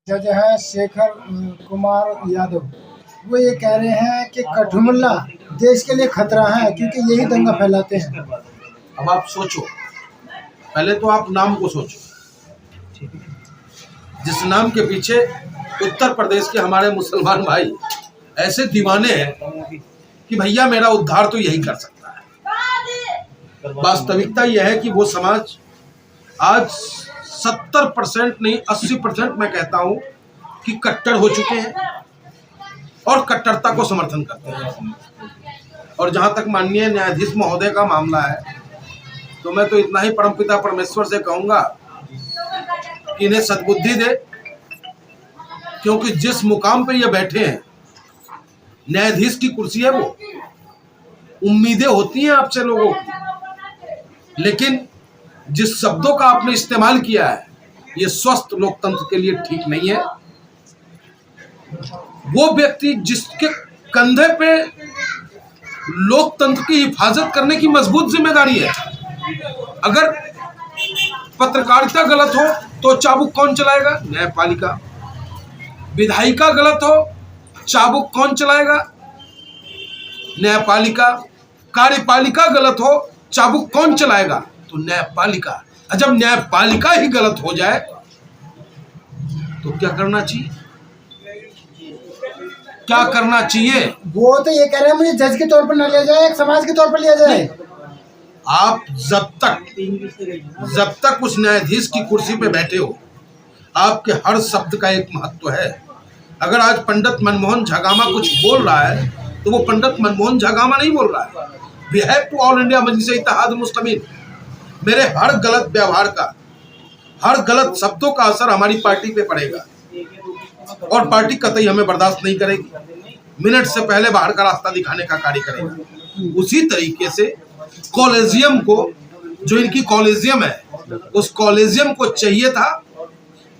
जज है शेखर कुमार यादव, वो ये कह रहे हैं कि कठमुल्ला देश के लिए खतरा है क्योंकि यही दंगा फैलाते हैं। अब आप सोचो, पहले तो आप नाम को सोचो। जिस नाम के पीछे उत्तर प्रदेश के हमारे मुसलमान भाई ऐसे दीवाने हैं कि भैया मेरा उद्धार तो यही कर सकता है। वास्तविकता यह है कि वो समाज आज 70% नहीं 80% मैं कहता हूं कि कट्टर हो चुके हैं और कट्टरता को समर्थन करते हैं। और जहां तक माननीय न्यायाधीश महोदय का मामला है, तो मैं तो इतना ही परमपिता परमेश्वर से कहूंगा कि इन्हें सद्बुद्धि दे, क्योंकि जिस मुकाम पे ये बैठे हैं, न्यायाधीश की कुर्सी है वो, उम्मीदें होती हैं आपसे लोगों की, लेकिन जिस शब्दों का आपने इस्तेमाल किया है ये स्वस्थ लोकतंत्र के लिए ठीक नहीं है। वो व्यक्ति जिसके कंधे पे लोकतंत्र की हिफाजत करने की मजबूत जिम्मेदारी है, अगर पत्रकारिता गलत हो तो चाबुक कौन चलाएगा? न्यायपालिका। विधायिका गलत हो, चाबुक कौन चलाएगा? न्यायपालिका। कार्यपालिका गलत हो, चाबुक कौन चलाएगा? तो न्यायपालिका। जब न्यायपालिका ही गलत हो जाए तो क्या करना चाहिए? क्या करना चाहिए? वो तो ये कह रहे हैं मुझे जज के तौर पर न लिया जाए, एक समाज के तौर पर लिया जाए। आप जब तक उस न्यायाधीश की कुर्सी पे बैठे हो, आपके हर शब्द का एक महत्व है। अगर आज पंडित मनमोहन झगामा कुछ बोल रहा है तो वो पंडित मनमोहन झगामा नहीं बोल रहा है। We have to all India Majlis Ittehad Muslimeen. मेरे हर गलत व्यवहार का, हर गलत शब्दों का असर हमारी पार्टी पे पड़ेगा और पार्टी कतई हमें बर्दाश्त नहीं करेगी। मिनट से पहले बाहर का रास्ता दिखाने का कार्य करेगी। उसी तरीके से कॉलेजियम को, जो इनकी कॉलेजियम है, उस कॉलेजियम को चाहिए था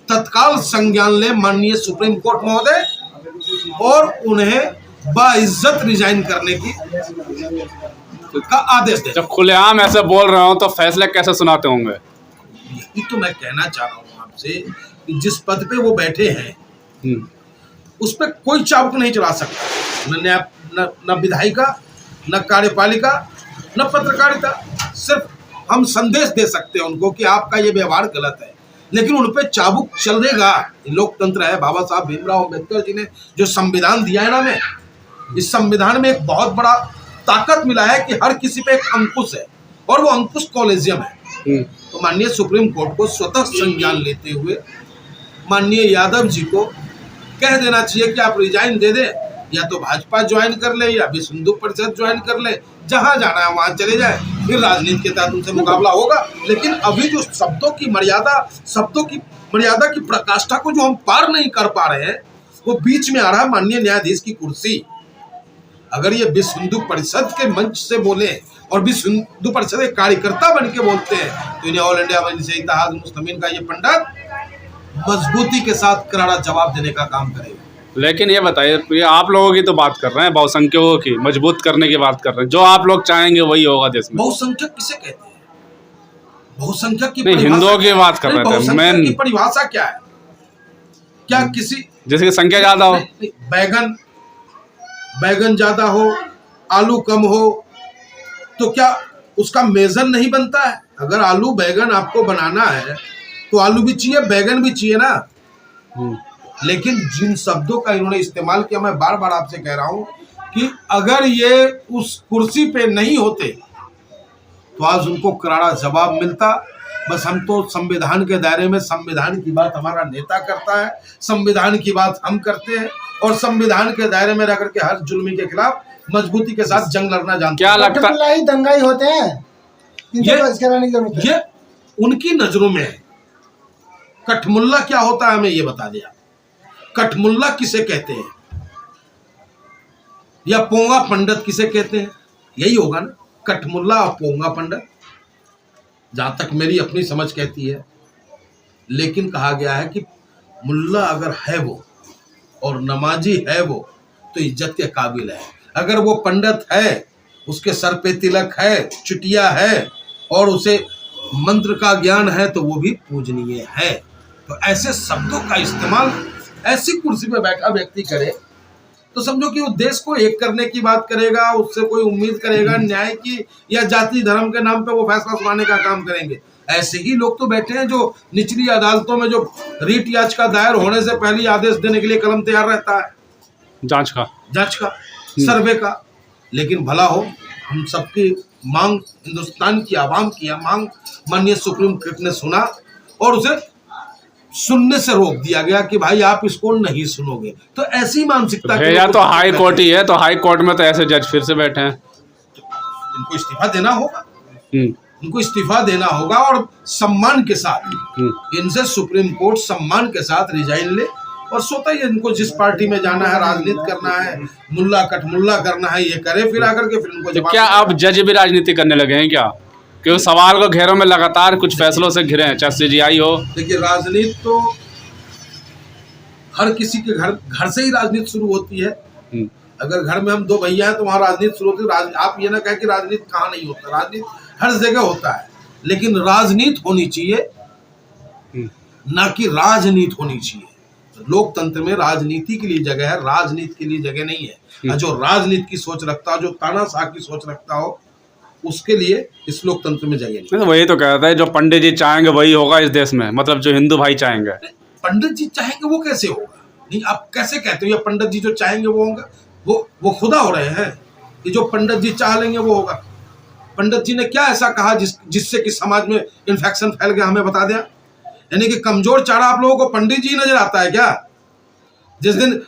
तत्काल संज्ञान ले माननीय सुप्रीम कोर्ट महोदय और उन्हें बाइज्जत रिजाइन करने की का आदेश दे। जब खुलेआम ऐसे बोल रहे हो तो फैसले कैसे सुनाते होंगे? यही तो मैं कहना चाह रहा हूँ आपसे कि जिस पद पे वो बैठे हैं उस पर कोई चाबुक नहीं चला सकता, न विधायिका, न कार्यपालिका, न पत्रकारिता। सिर्फ हम संदेश दे सकते हैं उनको कि आपका ये व्यवहार गलत है, लेकिन उन पे चाबुक चलेगा। लोकतंत्र है। बाबा साहब भीमराव अम्बेडकर जी ने जो संविधान दिया है ना, में इस संविधान में एक बहुत बड़ा ताकत मिला है कि हर किसी पे एक अंकुश है और वो अंकुश कॉलेजियम है। तो माननीय सुप्रीम कोर्ट को स्वतः संज्ञान लेते हुए माननीय यादव जी को कह देना चाहिए कि आप रिजाइन दे दें, या तो भाजपा ज्वाइन कर ले या विश्व हिंदू परिषद ज्वाइन कर ले, जहां जाना है वहां चले जाए, फिर राजनीति के तहत उनसे मुकाबला होगा। लेकिन अभी जो शब्दों की मर्यादा की प्रकाष्ठा को जो हम पार नहीं कर पा रहे हैं, वो बीच में आ रहा है माननीय न्यायाधीश की कुर्सी। अगर ये विश्व हिंदू परिषद के मंच से बोले और विश्व हिंदू परिषद के कार्यकर्ता बन के बोलते हैं, तो इन्हें ऑल इंडिया मजलिस इत्तेहाद मुस्लिमीन का ये पंडित मजबूती के साथ करारा जवाब देने का काम करेगा। लेकिन ये बताइए, ये आप लोगों की तो बात कर रहे हैं, बहुसंख्यकों की मजबूत करने की बात कर रहे हैं, जो आप लोग चाहेंगे वही होगा देश में। बहुसंख्यक किसे कहते हैं? बहुसंख्यक की हिंदुओं की बात कर रहे थे। बहुसंख्यक की परिभाषा क्या है? क्या किसी जैसे कि संख्या ज्यादा हो, बैगन ज्यादा हो, आलू कम हो, तो क्या उसका मेजर नहीं बनता है? अगर आलू बैगन आपको बनाना है तो आलू भी चाहिए, बैगन भी चाहिए ना। लेकिन जिन शब्दों का इन्होंने इस्तेमाल किया, मैं बार बार आपसे कह रहा हूं कि अगर ये उस कुर्सी पे नहीं होते तो आज उनको करारा जवाब मिलता। बस हम तो संविधान के दायरे में, संविधान की बात हमारा नेता करता है, संविधान की बात हम करते हैं और संविधान के दायरे में रह करके हर जुल्मी के खिलाफ मजबूती के साथ जंग लड़ना जानते हैं। क्या लगता है? दंगाई होते हैं, ये उनकी नजरों में है। कठमुल्ला क्या होता है हमें ये बता दिया। कठमुल्ला किसे कहते हैं या पोंगा पंडित किसे कहते हैं? यही होगा ना, कठमुल्ला और पोंगा पंडित, जहां तक मेरी अपनी समझ कहती है। लेकिन कहा गया है कि मुल्ला अगर है वो और नमाजी है वो तो इज्जत के काबिल है। अगर वो पंडित है, उसके सर पे तिलक है, चुटिया है और उसे मंत्र का ज्ञान है, तो वो भी पूजनीय है। तो ऐसे शब्दों का इस्तेमाल ऐसी कुर्सी पे बैठा व्यक्ति करे तो समझो कि वो देश को एक करने की बात करेगा, उससे कोई उम्मीद करेगा न्याय की, या जाति धर्म के नाम पे वो फैसला सुनाने का काम करेंगे। ऐसे ही लोग तो बैठे हैं जो निचली अदालतों में जो रीट याचिका दायर होने से पहले ही आदेश देने के लिए कलम तैयार रहता है, जांच का सर्वे का। लेकिन भला हो, हम सबकी मांग, हिंदुस्तान की आवाम की मांग माननीय सुप्रीम कोर्ट ने सुना और उसे सुनने से रोक दिया गया कि भाई आप इसको नहीं सुनोगे। तो ऐसी मानसिकता या तो हाई कोर्ट ही है, तो हाई कोर्ट में तो ऐसे जज फिर से बैठे हैं। इनको इस्तीफा देना होगा, इनको इस्तीफा देना होगा और सम्मान के साथ इनसे सुप्रीम कोर्ट सम्मान के साथ रिजाइन ले और सोता ही इनको जिस पार्टी में जाना है, राजनीति करना है, मुल्ला कटमुल्ला करना है, ये करे, फिर आकर के फिर उनको तो क्या अब जज भी राजनीति करने लगे हैं क्या? क्योंकि सवाल को घेरों में लगातार कुछ फैसलों से घिरे हैं, चाहे सीजीआई हो। देखिए, राजनीति तो हर किसी के घर से ही राजनीति शुरू होती है। अगर घर में हम दो भैया हैं तो वहाँ राजनीति शुरू होती है। आप ये ना कहें कि राजनीति कहाँ नहीं होता, राजनीति हर जगह होता है, लेकिन राजनीति होनी चाहिए, ना कि राजनीति होनी चाहिए। लोकतंत्र में राजनीति के लिए जगह है, राजनीति के लिए जगह नहीं है। जो राजनीति की सोच रखता हो, जो तानाशाह की सोच रखता हो, उसके लिए इस लोकतंत्र में जगह नहीं। तो वही तो कहता है, जो पंडित जी चाहेंगे वही होगा इस देश में, मतलब जो हिंदू भाई चाहेंगे। पंडित जी चाहेंगे वो कैसे होगा? नहीं, आप कैसे कहते हो ये पंडित जी जो चाहेंगे वो होगा? वो खुदा हो रहे हैं कि जो पंडित जी चाह लेंगे वो होगा। पंडित जी ने क्या ऐसा कहा जिससे कि समाज में इन्फेक्शन फैल गया, हमें बता दें। यानी कि कमजोर चारा आप लोगों को पंडित जी नजर आता है क्या? जिस दिन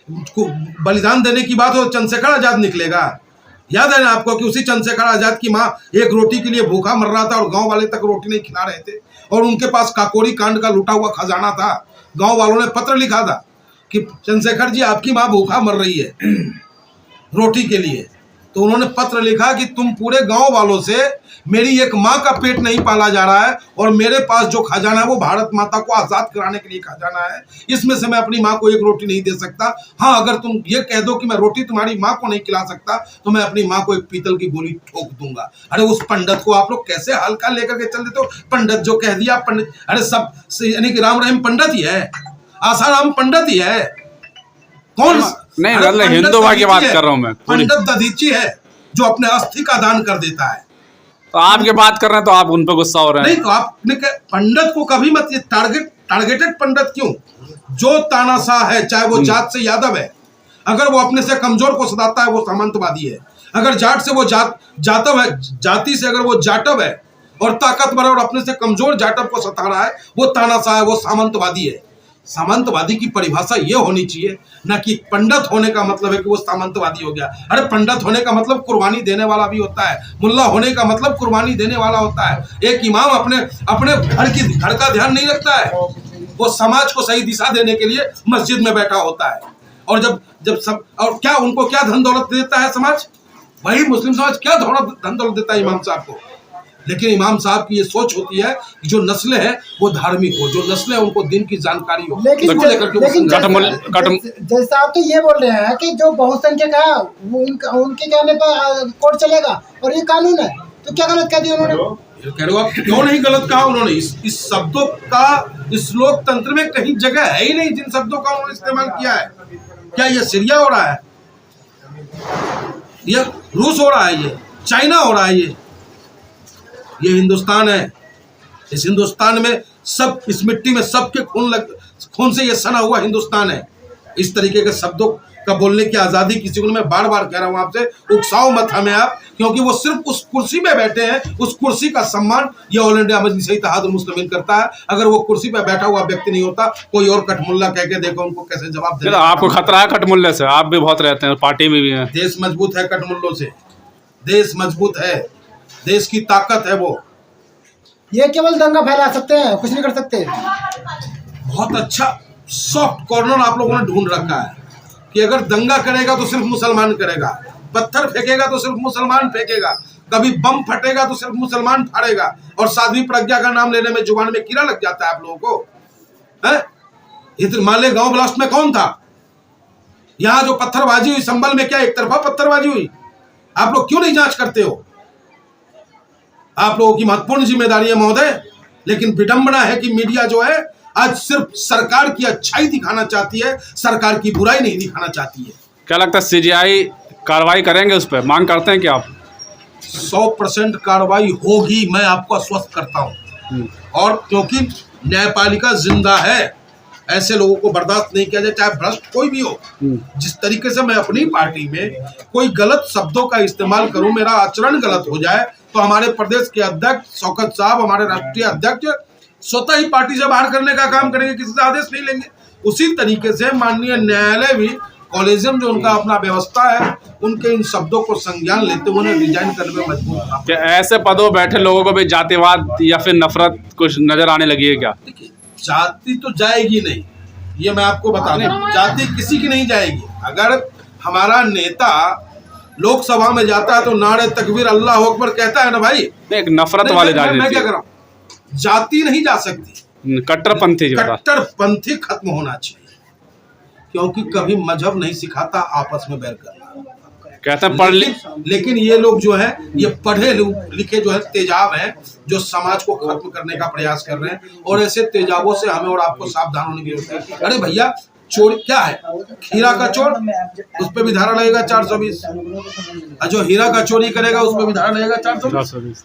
बलिदान देने की बात हो चंद्रशेखर आजाद निकलेगा। याद है ना आपको कि उसी चंद्रशेखर आजाद की माँ एक रोटी के लिए भूखा मर रहा था और गांव वाले तक रोटी नहीं खिला रहे थे, और उनके पास काकोरी कांड का लूटा हुआ खजाना था। गांव वालों ने पत्र लिखा था कि चंद्रशेखर जी आपकी माँ भूखा मर रही है रोटी के लिए। तो उन्होंने पत्र लिखा कि तुम पूरे गांव वालों से मेरी एक माँ का पेट नहीं पाला जा रहा है और मेरे पास जो खजाना है वो भारत माता को आजाद कराने के लिए खजाना है, इसमें से मैं अपनी माँ को एक रोटी नहीं दे सकता। हाँ, अगर तुम ये कह दो कि मैं रोटी तुम्हारी माँ को नहीं खिला सकता तो मैं अपनी माँ को एक पीतल की गोली ठोक दूंगा। अरे उस पंडित को आप लोग कैसे हल्का लेकर के चल देते हो? पंडित जो कह दिया पंडित, अरे सब यानी कि राम रहीम पंडित ही है, आसाराम पंडित ही है। कौन? नहीं, मतलब हिंदू भाई की बात कर रहा हूँ मैं। पंडित दधीची है जो अपने अस्थि का दान कर देता है। तो आप ये बात कर रहे हैं तो आप उन पर गुस्सा हो रहे हैं। नहीं, तो आपने पंडित को कभी मत, ये टारगेटेड पंडित क्यों? जो तानाशाह है, चाहे वो जाट से यादव है, अगर वो अपने से कमजोर को सताता है वो सामंतवादी है। अगर जाट से वो जाटव है, जाति से अगर वो जाटव है और ताकतवर और अपने से कमजोर जाटव को सता रहा है, वो तानाशाह है, वो सामंतवादी है। सामंतवादी की परिभाषा ये होनी चाहिए, ना कि पंडित होने का मतलब है कि वो सामंतवादी हो गया। अरे पंडित होने का मतलब कुर्बानी देने वाला भी होता है, मुल्ला होने का मतलब कुर्बानी देने वाला होता है। एक इमाम अपने घर का ध्यान नहीं रखता है, वो समाज को सही दिशा देने के लिए मस्जिद में बैठा होता है। और जब सब, और क्या उनको क्या धन दौलत देता है समाज? वही मुस्लिम समाज क्या धन दौलत देता है इमाम साहब को। लेकिन इमाम साहब की ये सोच होती है कि जो नस्लें हैं वो धार्मिक हो, जो नस्लें उनको दिन की जानकारी हो। लेकिन जैसा आप तो ये बोल रहे हैं कि जो बहुसंख्यक है उनके कहने पर कोर्ट चलेगा और ये कानून है, तो क्या गलत कह दिया उन्होंने? कह रहे हो आप, क्यों नहीं गलत कहा उन्होंने? इस शब्दों का इस लोकतंत्र में कहीं जगह है ही नहीं जिन शब्दों का उन्होंने इस्तेमाल किया है। क्या ये सीरिया हो रहा है, ये रूस हो रहा है, ये चाइना हो रहा है, ये हिंदुस्तान है। इस हिंदुस्तान में सब, इस मिट्टी में सबके खून से ये सना हुआ हिंदुस्तान है। इस तरीके के शब्दों का बोलने की आज़ादी किसी को, मैं बार बार कह रहा हूँ आपसे, उकसाओ मत हमें आप, क्योंकि वो सिर्फ उस कुर्सी में बैठे हैं, उस कुर्सी का सम्मान ये ऑल इंडिया मजलिस इत्तेहादुल मुस्लिमीन करता है। अगर वो कुर्सी पर बैठा हुआ व्यक्ति नहीं होता, कोई और कटमुल्ला कह के देखो उनको कैसे जवाब देगा। आपको खतरा है कटमुल्ले से? आप भी बहुत रहते हैं, पार्टी में भी है। देश मजबूत है कटमुल्लों से, देश मजबूत है, देश की ताकत है वो। ये केवल दंगा फैला सकते हैं, कुछ नहीं कर सकते। बहुत अच्छा सॉफ्ट कॉर्नर आप लोगों ने ढूंढ रखा है कि अगर दंगा करेगा तो सिर्फ मुसलमान करेगा, पत्थर फेंकेगा तो सिर्फ मुसलमान फेंकेगा, कभी बम फटेगा तो सिर्फ मुसलमान फाड़ेगा, और साध्वी प्रज्ञा का नाम लेने में जुबान में कीड़ा लग जाता है आप लोगों को, है? इधर मालेगांव ब्लास्ट में कौन था? यहाँ जो पत्थरबाजी हुई संभल में, क्या एक तरफा पत्थरबाजी हुई? आप लोग क्यों नहीं जांच करते हो? आप लोगों की महत्वपूर्ण जिम्मेदारी है महोदय, लेकिन विडंबना है कि मीडिया जो है आज सिर्फ सरकार की अच्छाई दिखाना चाहती है, सरकार की बुराई नहीं दिखाना चाहती है। क्या लगता है सीजीआई कार्रवाई करेंगे उस पर, मांग करते हैं क्या आप? 100% कार्रवाई होगी, मैं आपको आश्वस्त करता हूँ। और क्योंकि न्यायपालिका जिंदा है, ऐसे लोगों को बर्दाश्त नहीं किया जाए, चाहे भ्रष्ट कोई भी हो। जिस तरीके से मैं अपनी पार्टी में कोई गलत शब्दों का इस्तेमाल करूं, मेरा आचरण गलत हो जाए, तो हमारे प्रदेश के अध्यक्ष शौकत साहब, हमारे राष्ट्रीय अध्यक्ष स्वतः ही पार्टी से बाहर करने का काम करेंगे, किसी से आदेश नहीं लेंगे। उसी तरीके से माननीय न्यायालय भी कॉलेजियम जो उनका अपना व्यवस्था है, उनके इन शब्दों को संज्ञान लेते हुए उन्हें रिजाइन करने में मजबूर होना। क्या ऐसे पदों बैठे लोगों को भी जातिवाद या फिर नफरत कुछ नजर आने लगी है क्या? देखिए, जाति तो जाएगी नहीं, ये मैं आपको बता दूं, जाति किसी की नहीं जाएगी। अगर हमारा नेता लोकसभा में जाता है तो नारे तकबीर अल्लाह अकबर कहता है ना भाई, एक नफरत वाले मैं क्या राजनीति, कर रहा हूँ, जाति नहीं जा सकती, कट्टरपंथी जो था। कट्टरपंथी खत्म होना चाहिए, क्योंकि कभी मजहब नहीं सिखाता आपस में बैर करना। कहते हैं पढ़ लेकिन ये लोग जो है, ये पढ़े लिखे जो है तेजाब हैं, जो समाज को खत्म करने का प्रयास कर रहे हैं। और ऐसे तेजाबों से हमें और आपको सावधान होने की जरूरत है। अरे भैया, चोरी क्या है, हीरा का चोर, उस पर भी धारा लगेगा 420, और जो हीरा का चोरी करेगा उस पर भी धारा लगेगा 420।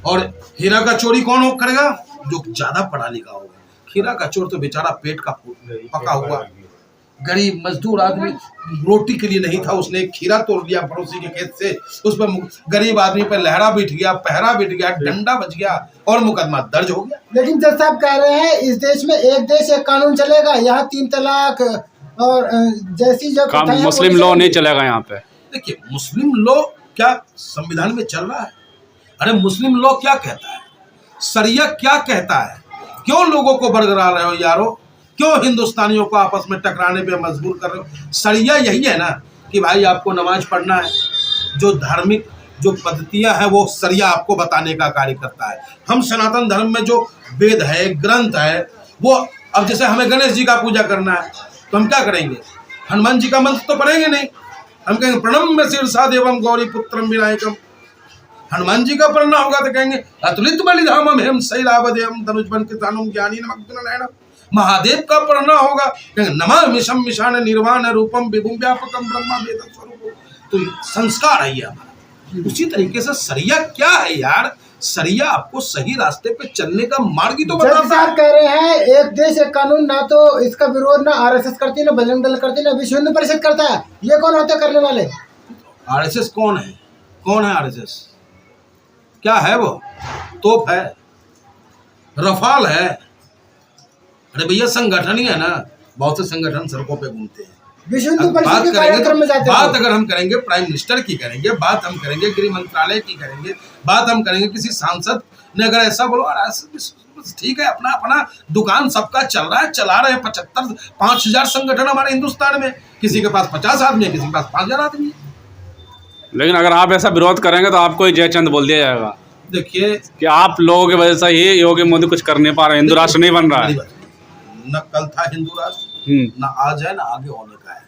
और हीरा का चोरी कौन करेगा? जो ज्यादा पढ़ा लिखा होगा। हीरा का चोर तो बेचारा पेट का पका हुआ गरीब मजदूर आदमी, रोटी के लिए नहीं था, उसने एक खीरा तोड़ लिया पड़ोसी के खेत से, उस पर गरीब आदमी पर लहरा बिठ गया, पहरा बिठ गया, डंडा बच गया और मुकदमा दर्ज हो गया। लेकिन जज साहब कह रहे हैं इस देश में एक देश एक कानून चलेगा, यहाँ 3 तलाक और जैसी जो मुस्लिम लॉ नहीं चलेगा यहाँ पे। देखिए, मुस्लिम लॉ क्या संविधान में चल रहा है? अरे मुस्लिम लॉ क्या कहता है, शरिया क्या कहता है? क्यों लोगों को बरगरा रहे हो यारो? क्यों हिंदुस्तानियों को आपस में टकराने पे मजबूर कर रहे हो? शरिया यही है ना कि भाई आपको नमाज पढ़ना है, जो धार्मिक जो पद्धतियां हैं वो शरिया आपको बताने का कार्य करता है। हम सनातन धर्म में जो वेद है, ग्रंथ है, वो अब जैसे हमें गणेश जी का पूजा करना है तो हम क्या करेंगे? हनुमान जी का मंत्र तो पढ़ेंगे नहीं, हम कहेंगे प्रणम्य शीर्षा देवम गौरी पुत्रम विनायकम। हनुमान जी का पढ़ना होगा तो कहेंगे अतुलित बलिधामम हेम शैलावदेयम धनुष्बन किसानम ज्ञानी नमग्न। महादेव का पढ़ना होगा, नमामि शं मिशान निर्वाण रूपम विभुम व्यापकम ब्रह्मा वेद स्वरूप। तो संस्कार है ये हमारा। उसी तरीके से शरिया क्या है यार? शरिया आपको सही रास्ते पे चलने का मार्ग ही तो बताता है। कह रहे हैं एक देश एक कानून, ना तो इसका विरोध ना आरएसएस करती, ना बजरंग दल करती, ना विश्व हिंदू परिषद करता है। ये कौन होते करने वाले? आरएसएस कौन है? कौन है आरएसएस? क्या है वो? तोप है, रफाल है। अरे भैया, संगठन ही है ना, बहुत से संगठन सड़कों पे घूमते हैं। विश्व हिंदू परिषद के कार्यक्रम में जाते हैं। बात अगर हम करेंगे प्राइम मिनिस्टर की करेंगे, बात हम करेंगे गृह मंत्रालय की करेंगे, बात हम करेंगे किसी सांसद ने अगर ऐसा बोलो, ठीक है, अपना अपना दुकान सबका चल रहा है, चला रहे हैं। 5,000 संगठन हमारे हिंदुस्तान में, किसी के पास 50 आदमी है, किसी के पास 5,000 आदमी है। लेकिन अगर आप ऐसा विरोध करेंगे तो आपको जयचंद बोल दिया जाएगा। देखिए कि आप लोगों की वजह से ही योगी मोदी कुछ कर नहीं पा रहे, हिंदू राष्ट्र नहीं बन रहा है। न कल था हिंदू राष्ट्र, न आज है, न आगे होने का है।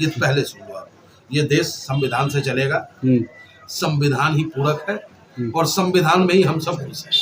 ये पहले सुन लो आप, ये देश संविधान से चलेगा, संविधान ही पूरक है और संविधान में ही हम सब खुश हैं।